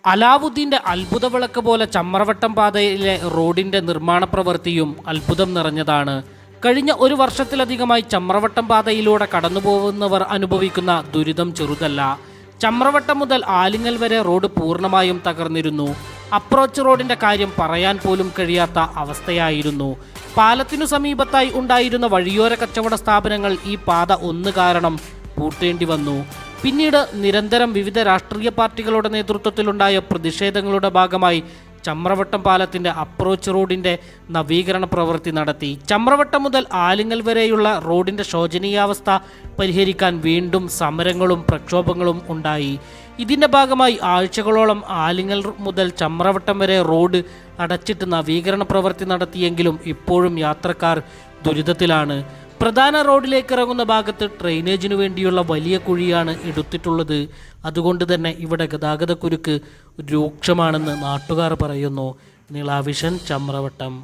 അലാവുദ്ദീൻ്റെ അത്ഭുത വിളക്ക് പോലെ ചമ്രവട്ടം പാതയിലെ റോഡിൻ്റെ നിർമ്മാണ പ്രവൃത്തിയും അത്ഭുതം നിറഞ്ഞതാണ്. കഴിഞ്ഞ ഒരു വർഷത്തിലധികമായി ചമ്രവട്ടം പാതയിലൂടെ കടന്നുപോകുന്നവർ അനുഭവിക്കുന്ന ദുരിതം ചെറുതല്ല. ചമ്രവട്ടം മുതൽ ആലിങ്ങൽ വരെ റോഡ് പൂർണ്ണമായും തകർന്നിരുന്നു. അപ്രോച്ച് റോഡിൻ്റെ കാര്യം പറയാൻ പോലും കഴിയാത്ത അവസ്ഥയായിരുന്നു. പാലത്തിനു സമീപത്തായി ഉണ്ടായിരുന്ന വഴിയോര കച്ചവട സ്ഥാപനങ്ങൾ ഈ പാത ഒന്ന് കാരണം പൂട്ടേണ്ടി വന്നു. പിന്നീട് നിരന്തരം വിവിധ രാഷ്ട്രീയ പാർട്ടികളുടെ നേതൃത്വത്തിലുണ്ടായ പ്രതിഷേധങ്ങളുടെ ഭാഗമായി ചമ്രവട്ടം പാലത്തിൻ്റെ അപ്രോച്ച് റോഡിൻ്റെ നവീകരണ പ്രവൃത്തി നടത്തി. ചമ്രവട്ടം മുതൽ ആലിങ്ങൽ വരെയുള്ള റോഡിൻ്റെ ശോചനീയാവസ്ഥ പരിഹരിക്കാൻ വീണ്ടും സമരങ്ങളും പ്രക്ഷോഭങ്ങളും ഉണ്ടായി. ഇതിൻ്റെ ഭാഗമായി ആഴ്ചകളോളം ആലിങ്ങൽ മുതൽ ചമ്രവട്ടം വരെ റോഡ് അടച്ചിട്ട് നവീകരണ പ്രവൃത്തി നടത്തിയെങ്കിലും ഇപ്പോഴും യാത്രക്കാർ ദുരിതത്തിലാണ്. പ്രധാന റോഡിലേക്ക് ഇറങ്ങുന്ന ഭാഗത്ത് ഡ്രെയിനേജിനു വേണ്ടിയുള്ള വലിയ കുഴിയാണ് എടുത്തിട്ടുള്ളത്. അതുകൊണ്ട് തന്നെ ഇവിടെ ഗതാഗതക്കുരുക്ക് രൂക്ഷമാണെന്ന് നാട്ടുകാർ പറയുന്നു. നിളാവിഷൻ, ചമ്രവട്ടം.